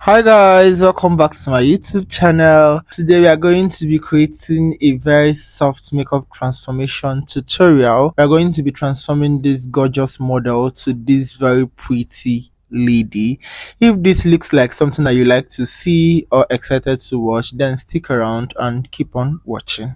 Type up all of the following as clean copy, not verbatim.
Hi guys, welcome back to my YouTube channel. Today we are going to be creating a very soft makeup transformation tutorial. We are going to be transforming this gorgeous model to this very pretty lady. If this looks like something that you like to see or excited to watch, then stick around and keep on watching.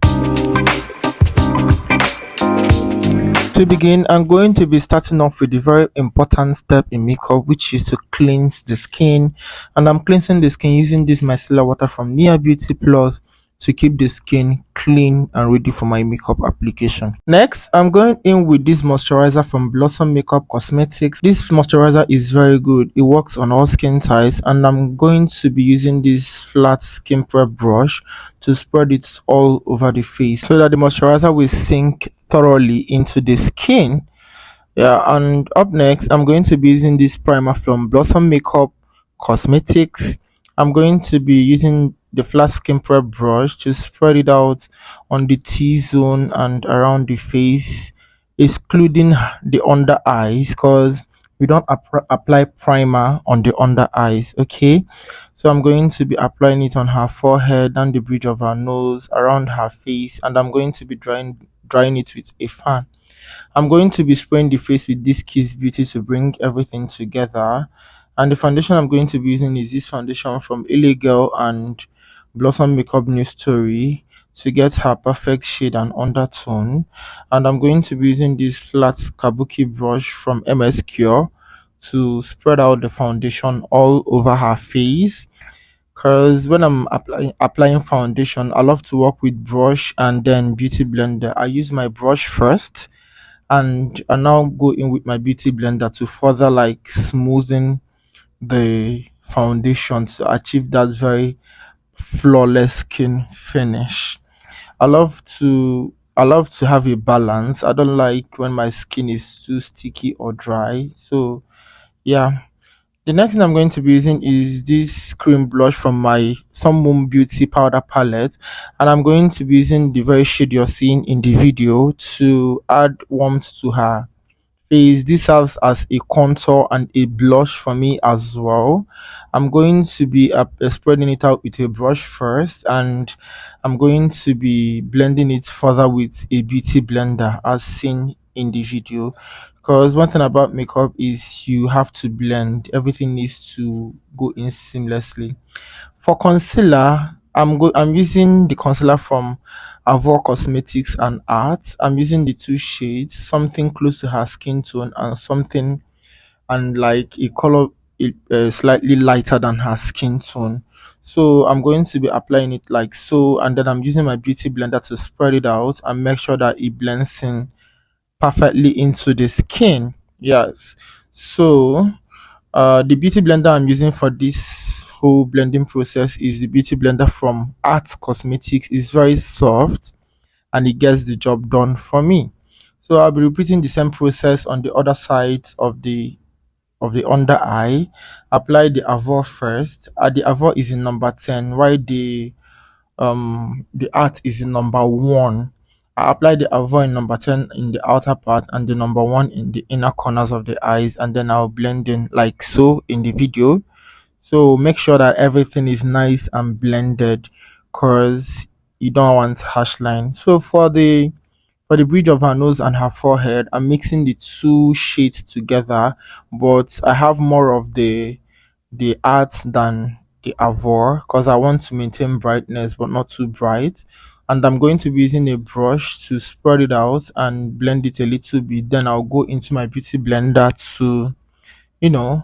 To begin, I'm going to be starting off with the very important step in makeup, which is to cleanse the skin. And I'm cleansing the skin using this micellar water from Nia Beauty Plus to keep the skin clean and ready for my makeup application. Next, I'm going in with this moisturizer from Blossom Makeup Cosmetics. This moisturizer is very good. It works on all skin types, and I'm going to be using this flat skin prep brush to spread it all over the face so that the moisturizer will sink thoroughly into the skin. Yeah, and up next, I'm going to be using this primer from Blossom Makeup Cosmetics. I'm going to be using the flat skin prep brush to spread it out on the T-zone and around the face, excluding the under eyes, because we don't apply primer on the under eyes. Okay, so I'm going to be applying it on her forehead and the bridge of her nose, around her face, and I'm going to be drying it with a fan. I'm going to be spraying the face with this Kiss Beauty to bring everything together. And the foundation I'm going to be using is this foundation from Illegal and Blossom Makeup New Story to get her perfect shade and undertone. And I'm going to be using this flat kabuki brush from MS Cure to spread out the foundation all over her face. Because when I'm applying foundation, I love to work with brush and then beauty blender. I use my brush first, and I now go in with my beauty blender to further like smoothen the foundation to achieve that very flawless skin finish. I love to have a balance. I don't like when my skin is too sticky or dry. So yeah. The next thing I'm going to be using is this cream blush from my Some Moon Beauty powder palette, and I'm going to be using the very shade you're seeing in the video to add warmth to her face. This serves as a contour and a blush for me as well. I'm going to be spreading it out with a brush first, and I'm going to be blending it further with a beauty blender as seen in the video. Because one thing about makeup is you have to blend, everything needs to go in seamlessly. For concealer, I'm using the concealer from Avor Cosmetics and Art. I'm using the two shades, something close to her skin tone and something and like a color slightly lighter than her skin tone. So I'm going to be applying it like so, and then I'm using my beauty blender to spread it out and make sure that it blends in perfectly into the skin. Yes. So the beauty blender I'm using for this whole blending process is the beauty blender from Art Cosmetics. It's very soft and it gets the job done for me. So I'll be repeating the same process on the other side of the under eye. Apply the Avor first. The Avor is in number 10, while the Art is in number 1. I apply the Avon in number 10 in the outer part and the number 1 in the inner corners of the eyes, and then I'll blend in like so in the video. So make sure that everything is nice and blended, because you don't want harsh line. So for the bridge of her nose and her forehead, I'm mixing the two shades together, but I have more of the Art than the Avor because I want to maintain brightness but not too bright. And I'm going to be using a brush to spread it out and blend it a little bit. Then I'll go into my beauty blender to, you know,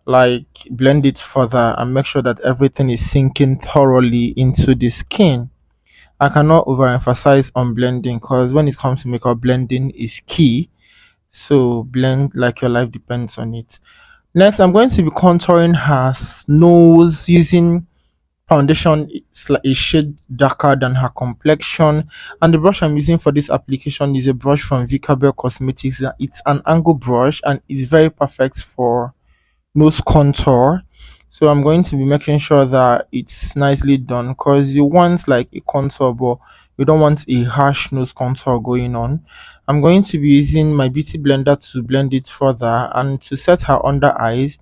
like blend it further and make sure that everything is sinking thoroughly into the skin. I cannot overemphasize on blending because when it comes to makeup, blending is key. So blend like your life depends on it. Next, I'm going to be contouring her nose using foundation. It's like a shade darker than her complexion, and the brush I'm using for this application is a brush from Vicabel Cosmetics. It's an angle brush and it's very perfect for nose contour. So I'm going to be making sure that it's nicely done, because you want like a contour but you don't want a harsh nose contour going on. I'm going to be using my beauty blender to blend it further and to set her under eyes.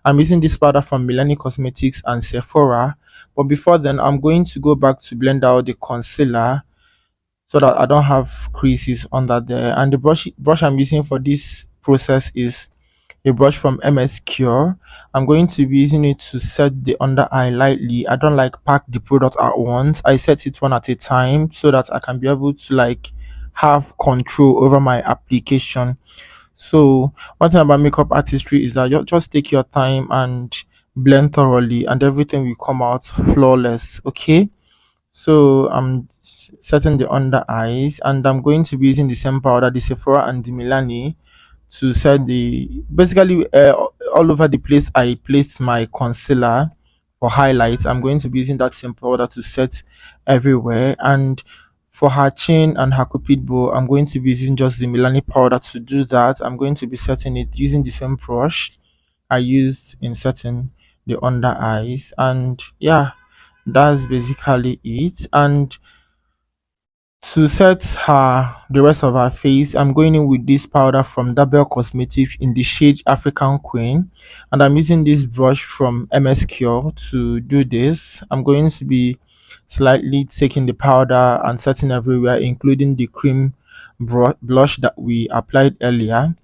I'm using this powder from Milani Cosmetics and Sephora. But before then, I'm going to go back to blend out the concealer so that I don't have creases under there. And the brush I'm using for this process is a brush from MS Cure. I'm going to be using it to set the under eye lightly. I don't like pack the product at once. I set it one at a time so that I can be able to like have control over my application. So one thing about makeup artistry is that you just take your time and blend thoroughly and everything will come out flawless. Okay. So I'm setting the under eyes and I'm going to be using the same powder, the Sephora and the Milani to set the basically all over the place. I placed my concealer for highlights. I'm going to be using that same powder to set everywhere. And for her chin and her cupid bow, I'm going to be using just the Milani powder to do that. I'm going to be setting it using the same brush I used in setting the under eyes. And yeah, that's basically it. And to set her the rest of her face, I'm going in with this powder from Double Cosmetics in the shade African Queen, and I'm using this brush from MS Cure to do this. I'm going to be slightly taking the powder and setting everywhere, including the cream blush that we applied earlier.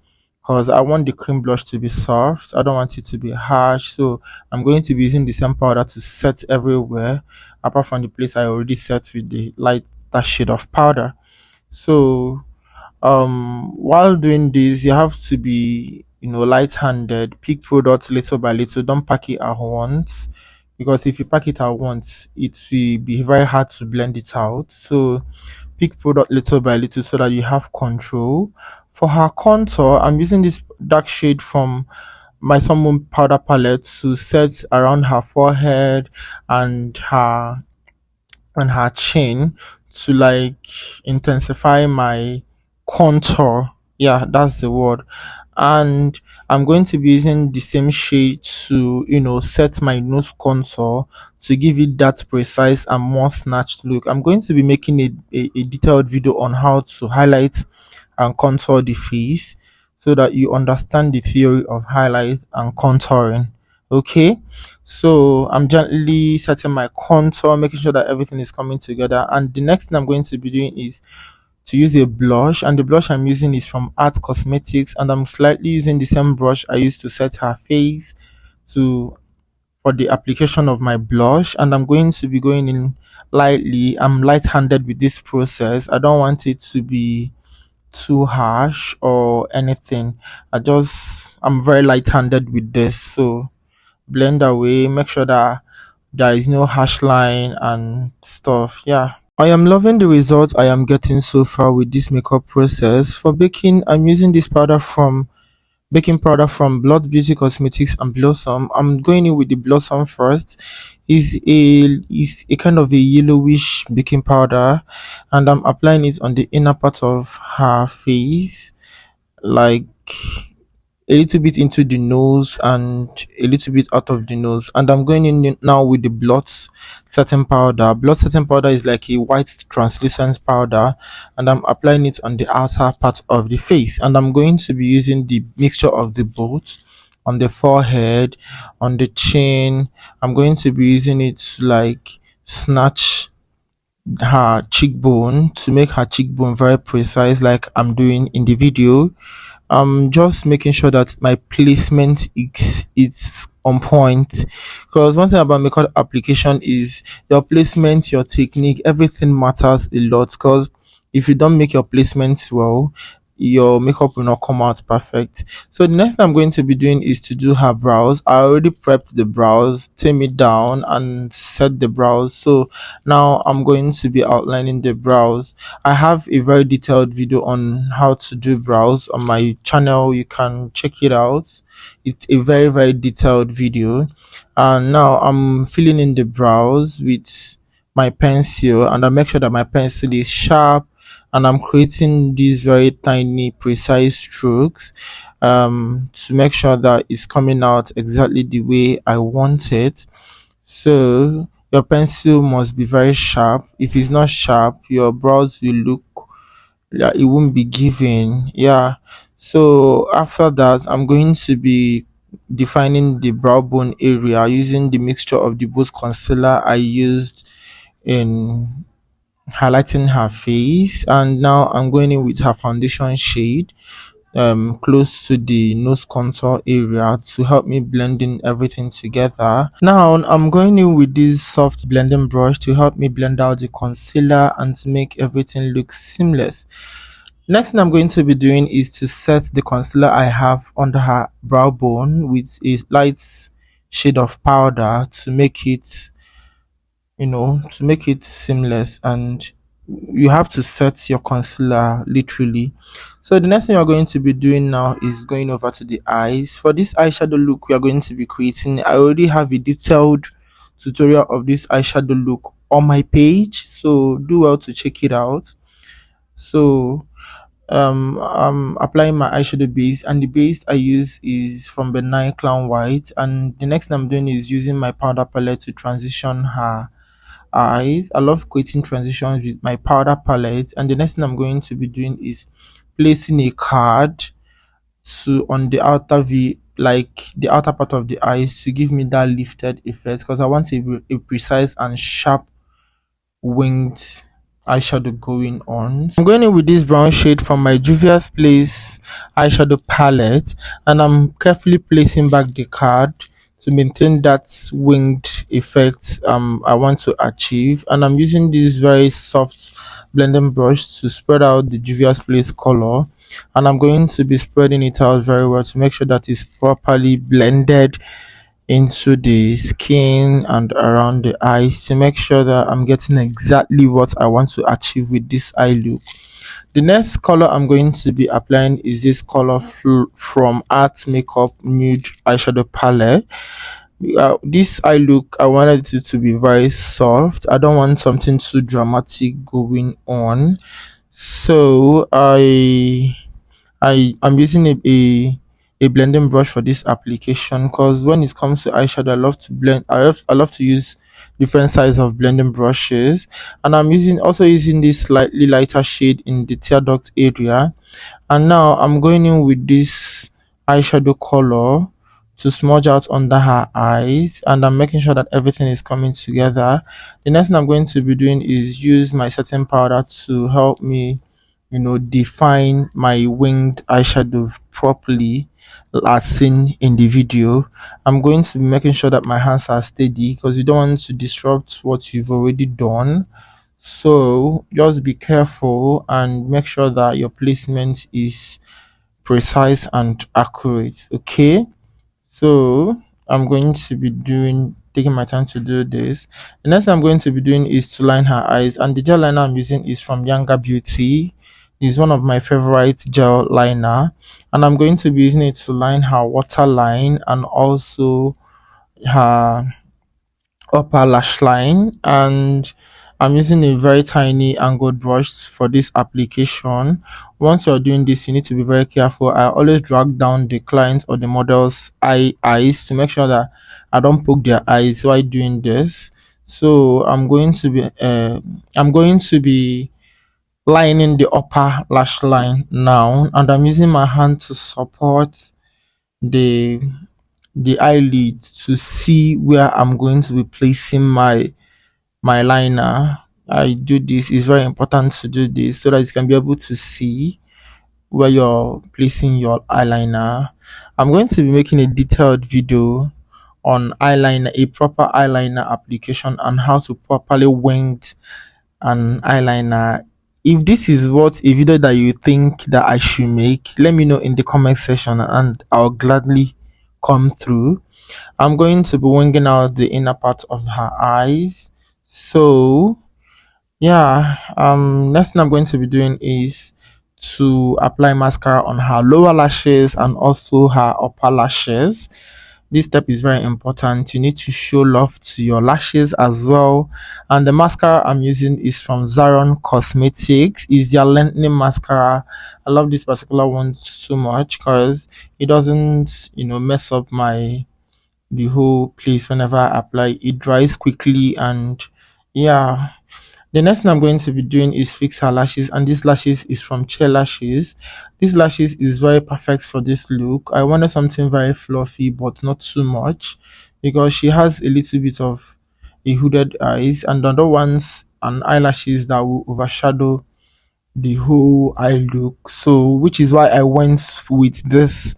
Because I want the cream blush to be soft, I don't want it to be harsh. So I'm going to be using the same powder to set everywhere, apart from the place I already set with the light that shade of powder. So while doing this, you have to be light-handed, pick products little by little, don't pack it at once, because if you pack it at once it will be very hard to blend it out. So pick product little by little so that you have control. For her contour, I'm using this dark shade from my Sun Moon powder palette to set around her forehead and her chin to like intensify my contour. Yeah, that's the word. And I'm going to be using the same shade to set my nose contour to give it that precise and more snatched look. I'm going to be making a detailed video on how to highlight and contour the face so that you understand the theory of highlight and contouring. Okay, so I'm gently setting my contour, making sure that everything is coming together. And the next thing I'm going to be doing is to use a blush, and the blush I'm using is from Art Cosmetics, and I'm slightly using the same brush I used to set her face to for the application of my blush. And I'm going to be going in lightly. I'm light-handed with this process. I don't want it to be too harsh or anything. I'm very light-handed with this. So blend away, make sure that there is no harsh line and stuff. Yeah. I am loving the results I am getting so far with this makeup process. For baking, I'm using this powder from baking powder from Blood Beauty Cosmetics and Blossom. I'm going in with the Blossom first. Is a kind of a yellowish baking powder, and I'm applying it on the inner part of her face, like a little bit into the nose and a little bit out of the nose. And I'm going in now with the blood setting powder. Blood setting powder is like a white translucent powder, and I'm applying it on the outer part of the face. And I'm going to be using the mixture of the both on the forehead, on the chin. I'm going to be using it to like snatch her cheekbone to make her cheekbone very precise, like I'm doing in the video. I'm just making sure that my placement is on point, because one thing about makeup application is your placement, your technique, everything matters a lot. Because if you don't make your placements well, your makeup will not come out perfect. So the next thing I'm going to be doing is to do her brows. I already prepped the brows, tame it down and set the brows. So now I'm going to be outlining the brows. I have a very detailed video on how to do brows on my channel. You can check it out. It's a very, very detailed video. And now I'm filling in the brows with my pencil, and I make sure that my pencil is sharp, and I'm creating these very tiny, precise strokes to make sure that it's coming out exactly the way I want it. So your pencil must be very sharp. If it's not sharp, your brows will look, yeah, it won't be giving. Yeah. So after that, I'm going to be defining the brow bone area using the mixture of the both concealer I used in highlighting her face, and now I'm going in with her foundation shade close to the nose contour area to help me blend in everything together. Now I'm going in with this soft blending brush to help me blend out the concealer and to make everything look seamless. Next thing I'm going to be doing is to set the concealer I have under her brow bone with a light shade of powder to make it, to make it seamless. And you have to set your concealer literally. So the next thing we're going to be doing now is going over to the eyes. For this eyeshadow look we are going to be creating, I already have a detailed tutorial of this eyeshadow look on my page, so do well to check it out. So I'm applying my eyeshadow base, and the base I use is from Benign Clown White, and the next thing I'm doing is using my powder palette to transition her eyes. I love creating transitions with my powder palette, and the next thing I'm going to be doing is placing a card to on the outer v, like the outer part of the eyes, to give me that lifted effect, because I want a precise and sharp winged eyeshadow going on. I'm going in with this brown shade from my Juvia's Place eyeshadow palette, and I'm carefully placing back the card to maintain that winged effect I want to achieve. And I'm using this very soft blending brush to spread out the Juvia's Place color, and I'm going to be spreading it out very well to make sure that it's properly blended into the skin and around the eyes, to make sure that I'm getting exactly what I want to achieve with this eye look. The next color I'm going to be applying is this color from Art Makeup Nude Eyeshadow Palette. This eye look, I wanted it to be very soft. I don't want something too dramatic going on. So I'm using a blending brush for this application, because when it comes to eyeshadow I love to blend. I love to use different size of blending brushes, and I'm using this slightly lighter shade in the tear duct area. And now I'm going in with this eyeshadow color to smudge out under her eyes, and I'm making sure that everything is coming together. The next thing I'm going to be doing is use my setting powder to help me, define my winged eyeshadow properly as seen in the video. I'm going to be making sure that my hands are steady, because you don't want to disrupt what you've already done. So just be careful and make sure that your placement is precise and accurate. Okay, so I'm going to be taking my time to do this. The next thing I'm going to be doing is to line her eyes, and the gel liner I'm using is from Younger Beauty. It's one of my favorite gel liner, and I'm going to be using it to line her waterline and also her upper lash line. And I'm using a very tiny angled brush for this application. Once you're doing this, you need to be very careful. I always drag down the client or the model's eyes to make sure that I don't poke their eyes while doing this. So I'm going to be lining the upper lash line now, and I'm using my hand to support the eyelid to see where I'm going to be placing my liner. I do this, it's very important to do this so that you can be able to see where you're placing your eyeliner. I'm going to be making a detailed video on eyeliner, a proper eyeliner application, and how to properly wing an eyeliner. If this is what a video that you think that I should make, let me know in the comment section and I'll gladly come through. I'm going to be winging out the inner part of her eyes. So yeah, next thing I'm going to be doing is to apply mascara on her lower lashes and also her upper lashes. This step is very important. You need to show love to your lashes as well. And the mascara I'm using is from Zaron Cosmetics. It's their lengthening mascara. I love this particular one so much because it doesn't, mess up the whole place whenever I apply. It dries quickly, and yeah, The next thing I'm going to be doing is fix her lashes, and this lashes is from Chair Lashes. This lashes is very perfect for this look. I wanted something very fluffy but not too much because she has a little bit of a hooded eyes, and I don't want an eyelashes that will overshadow the whole eye look. So, which is why I went with this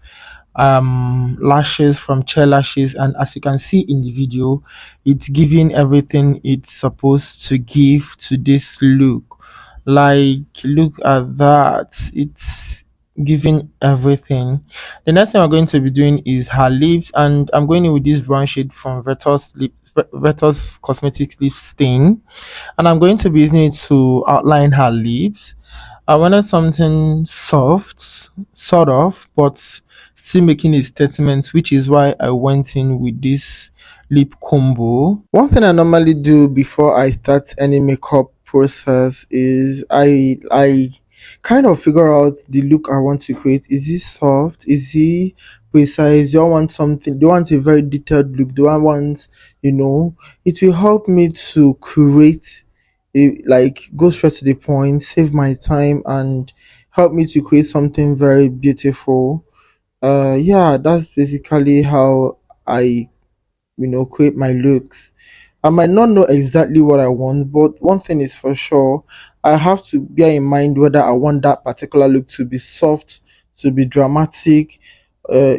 lashes from Chair Lashes, and as you can see in the video, it's giving everything it's supposed to give to this look. Like, look at that, it's giving everything. The next thing we're going to be doing is her lips, and I'm going in with this brown shade from Vetus Cosmetics Lip Stain, and I'm going to be using it to outline her lips. I wanted something soft, sort of, but still making a statement, which is why I went in with this lip combo. One thing I normally do before I start any makeup process is I kind of figure out the look I want to create. Is it soft? Is it precise? Do I want something? Do I want a very detailed look? Do I want, it will help me to create like go straight to the point, save my time, and help me to create something very beautiful. Yeah, that's basically how I create my looks. I might not know exactly what I want, but one thing is for sure, I have to bear in mind whether I want that particular look to be soft, to be dramatic. I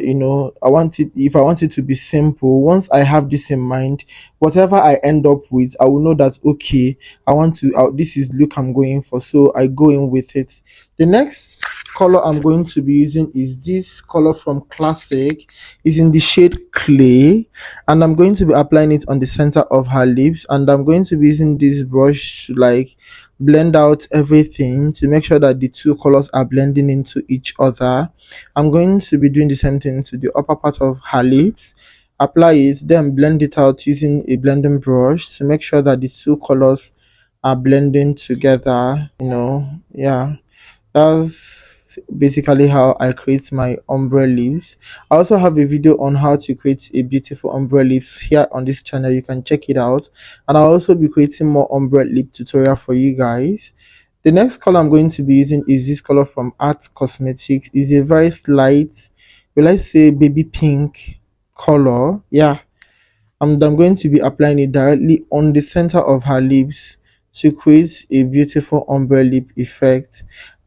want it, if I want it to be simple. Once I have this in mind, whatever I end up with, I will know that okay, I want to. This is look I'm going for, so I go in with it. The next color I'm going to be using is this color from Classic. It's in the shade Clay, and I'm going to be applying it on the center of her lips, and I'm going to be using this brush to like blend out everything to make sure that the two colors are blending into each other. I'm going to be doing the same thing to the upper part of her lips. Apply it, then blend it out using a blending brush to make sure that the two colors are blending together. Yeah, that's basically how I create my ombre lips. I also have a video on how to create a beautiful ombre lips here on this channel. You can check it out, and I'll also be creating more ombre lip tutorial for you guys. The next color I'm going to be using is this color from Art Cosmetics. It's a very slight, well, let's say baby pink color. Yeah, and I'm going to be applying it directly on the center of her lips to create a beautiful ombre lip effect.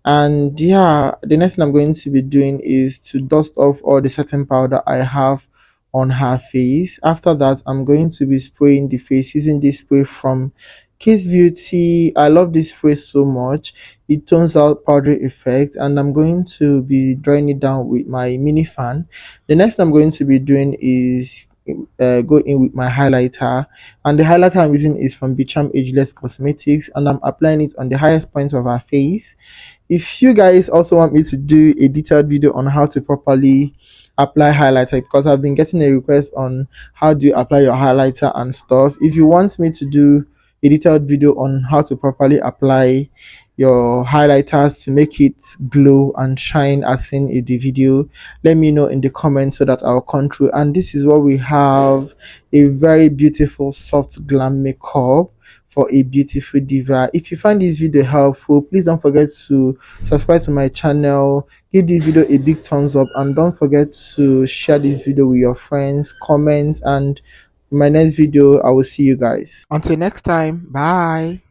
And yeah, the next thing I'm going to be doing is to dust off all the setting powder I have on her face. After that, I'm going to be spraying the face using this spray from Kiss Beauty. I love this spray so much. It tones out powdery effect, and I'm going to be drawing it down with my mini fan. The next thing I'm going to be doing is go in with my highlighter, and the highlighter I'm using is from Bicham Ageless Cosmetics, and I'm applying it on the highest points of our face. If you guys also want me to do a detailed video on how to properly apply highlighter, because I've been getting a request on how do you apply your highlighter and stuff, if you want me to do a detailed video on how to properly apply your highlighters to make it glow and shine as seen in the video, let me know in the comments so that I'll come through. And this is what we have: a very beautiful soft glam makeup for a beautiful diva. If you find this video helpful, please don't forget to subscribe to my channel, give this video a big thumbs up, and don't forget to share this video with your friends, comment, and in my next video I will see you guys. Until next time, bye.